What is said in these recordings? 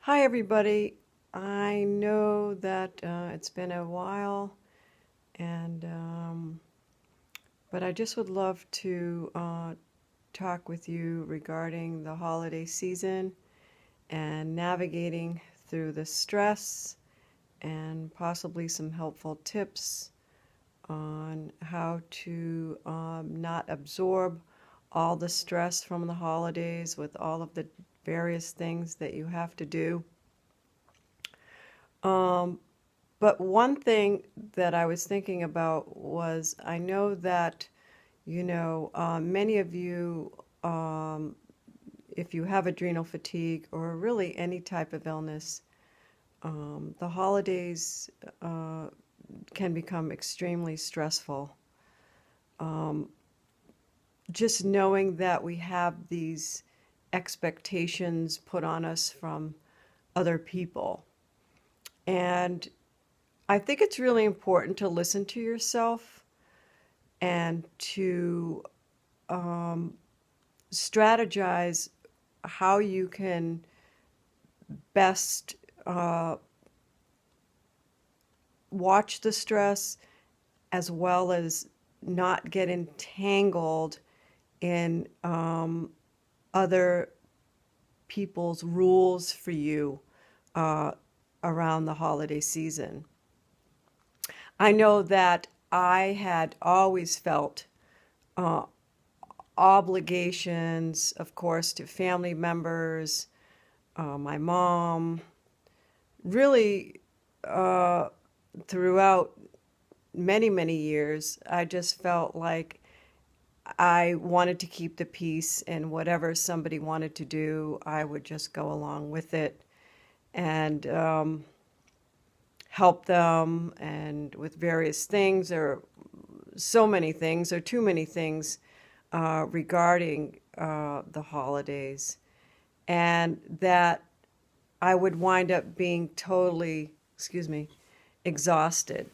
Hi, everybody. I know that it's been a while, and but I just would love to talk with you regarding the holiday season and navigating through the stress and possibly some helpful tips on how to not absorb all the stress from the holidays with all of the various things that you have to do. Um, But one thing that I was thinking about was I know that, many of you, if you have adrenal fatigue or really any type of illness, the holidays can become extremely stressful. Um, just knowing that we have these expectations put on us from other people. And I think it's really important to listen to yourself and to strategize how you can best uh, watch the stress as well as not get entangled in other people's rules for you uh, around the holiday season. I know that I had always felt uh, obligations, of course, to family members, my mom, really uh, throughout many, many years, I just felt like I wanted to keep the peace, and whatever somebody wanted to do, I would just go along with it and help them and with various things or so many things or too many things regarding the holidays. And that I would wind up being totally, excuse me, exhausted.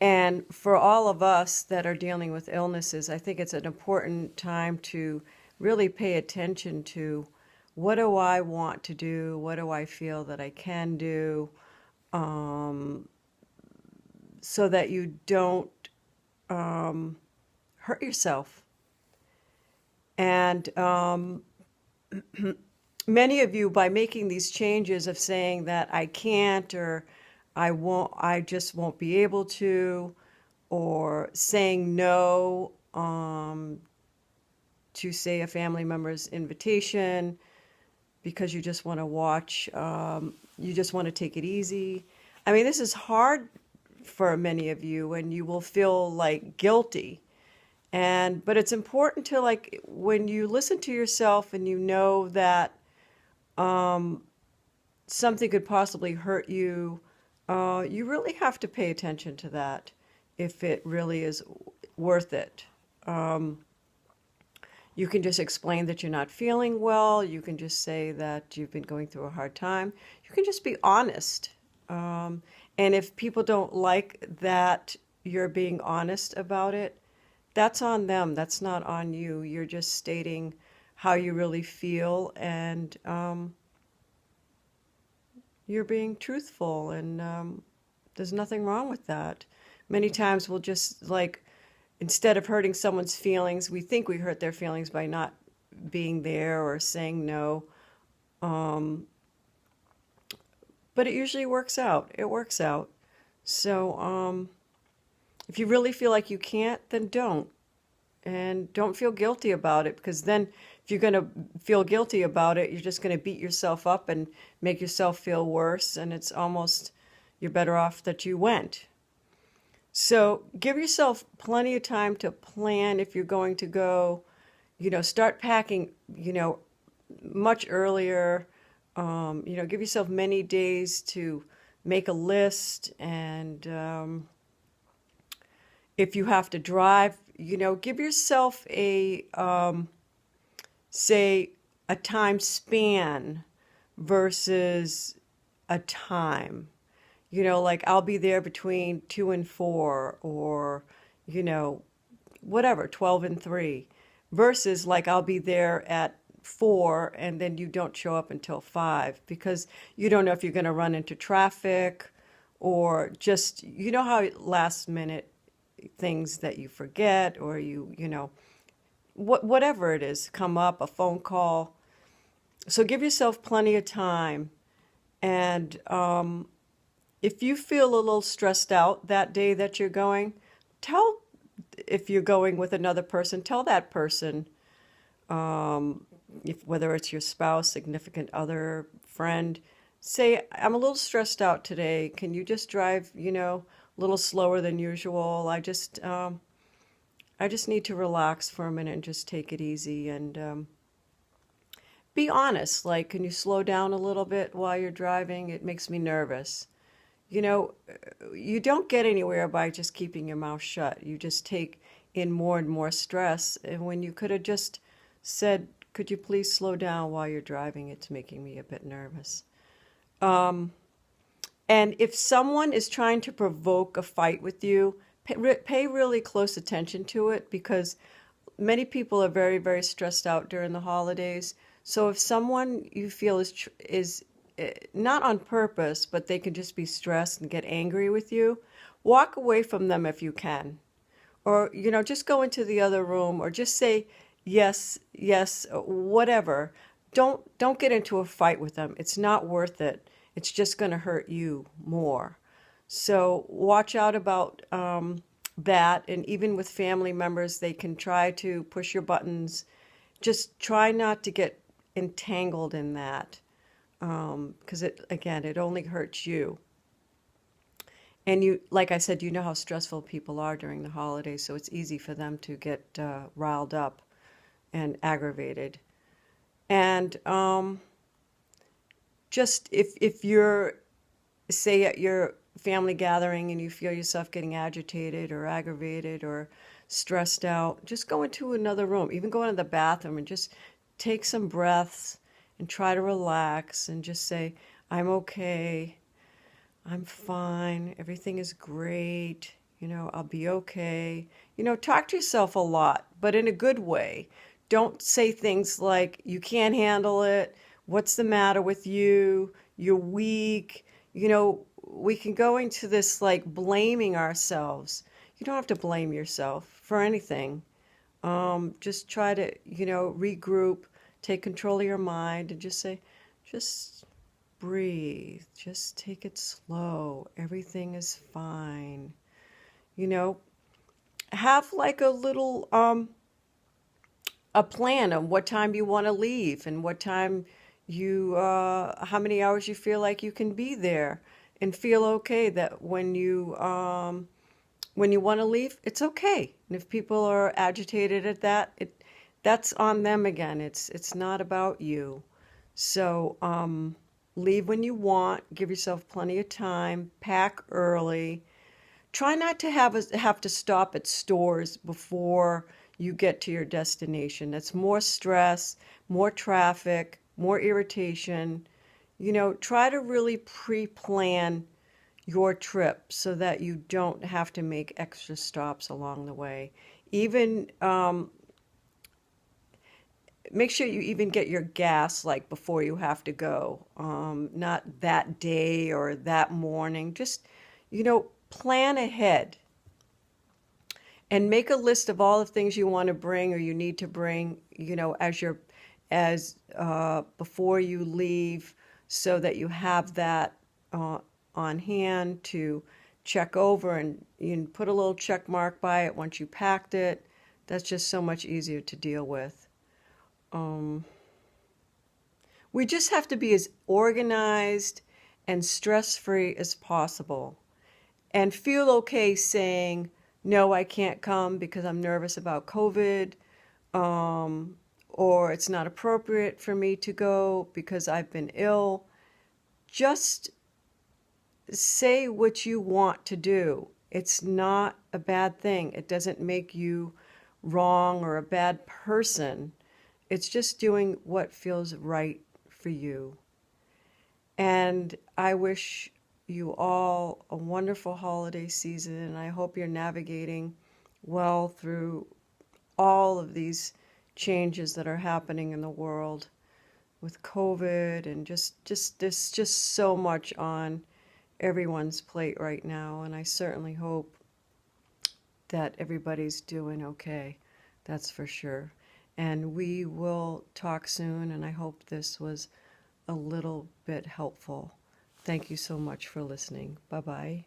And for all of us that are dealing with illnesses, I think it's an important time to really pay attention to what do I want to do? What do I feel that I can do? Um, so that you don't hurt yourself. And many of you, by making these changes of saying that I can't or I won't, I just won't be able to, or saying no to say a family member's invitation because you just want to watch, you just want to take it easy. I mean, this is hard for many of you, and you will feel like guilty. And but it's important to, like, when you listen to yourself and you know that something could possibly hurt you, you really have to pay attention to that if it really is worth it. You can just explain that you're not feeling well. You can just say that you've been going through a hard time. You can just be honest. And if people don't like that you're being honest about it, that's on them. That's not on you. You're just stating how you really feel, and you're being truthful, and there's nothing wrong with that. Many times we'll just, like, instead of hurting someone's feelings, we think we hurt their feelings by not being there or saying no. But it usually works out. It works out. So if you really feel like you can't, then don't. And don't feel guilty about it, because then if you're going to feel guilty about it, you're just going to beat yourself up and make yourself feel worse. And it's almost, you're better off that you went. So give yourself plenty of time to plan if you're going to go. Start packing, much earlier. Give yourself many days to make a list. And if you have to drive, give yourself say, a time span versus a time. Like, I'll be there between 2 and 4, or, you know, whatever, 12 and 3, versus like I'll be there at 4 and then you don't show up until 5 because you don't know if you're going to run into traffic or just, you know how last minute things that you forget or whatever it is come up, a phone call. So give yourself plenty of time. And if you feel a little stressed out that day that you're going, tell, if you're going with another person, tell that person, if whether it's your spouse, significant other, friend, say, I'm a little stressed out today. Can you just drive, a little slower than usual? I just need to relax for a minute and just take it easy and be honest. Like, can you slow down a little bit while you're driving? It makes me nervous. You know, you don't get anywhere by just keeping your mouth shut. You just take in more and more stress. And when you could have just said, could you please slow down while you're driving? It's making me a bit nervous. And if someone is trying to provoke a fight with you, pay really close attention to it because many people are very, very stressed out during the holidays. So if someone you feel is not on purpose, but they can just be stressed and get angry with you, walk away from them if you can. Or, just go into the other room or just say yes, yes, whatever. Don't get into a fight with them. It's not worth it. It's just going to hurt you more. So watch out about that. And even with family members, they can try to push your buttons. Just try not to get entangled in that because it only hurts you. And you, like I said, you know how stressful people are during the holidays, so it's easy for them to get riled up and aggravated. And just if you're, say, at your family gathering and you feel yourself getting agitated or aggravated or stressed out, just go into another room, even go into the bathroom and just take some breaths and try to relax and just say, I'm okay. I'm fine. Everything is great. I'll be okay. Talk to yourself a lot, but in a good way. Don't say things like, you can't handle it. What's the matter with you? You're weak. We can go into this like blaming ourselves. You don't have to blame yourself for anything. Just try to, regroup, take control of your mind and just say, just breathe, just take it slow. Everything is fine. Have like a little, a plan on what time you want to leave and what time how many hours you feel like you can be there and feel okay that when you want to leave, it's okay. And if people are agitated at that, that's on them again. It's not about you. So, leave when you want, give yourself plenty of time, pack early. Try not to have to stop at stores before you get to your destination. That's more stress, more traffic, more irritation. Try to really pre-plan your trip so that you don't have to make extra stops along the way. Even make sure you even get your gas like before you have to go. Not that day or that morning. Just, plan ahead and make a list of all the things you want to bring or you need to bring, before you leave so that you have that on hand to check over and you can put a little check mark by it once you packed it. That's just so much easier to deal with. We just have to be as organized and stress-free as possible and feel okay saying, no, I can't come because I'm nervous about COVID, or it's not appropriate for me to go because I've been ill. Just say what you want to do. It's not a bad thing. It doesn't make you wrong or a bad person. It's just doing what feels right for you. And I wish you all a wonderful holiday season, and I hope you're navigating well through all of these changes that are happening in the world with COVID, and just there's just so much on everyone's plate right now, and I certainly hope that everybody's doing okay. That's for sure. And we will talk soon, and I hope this was a little bit helpful. Thank you so much for listening. Bye bye.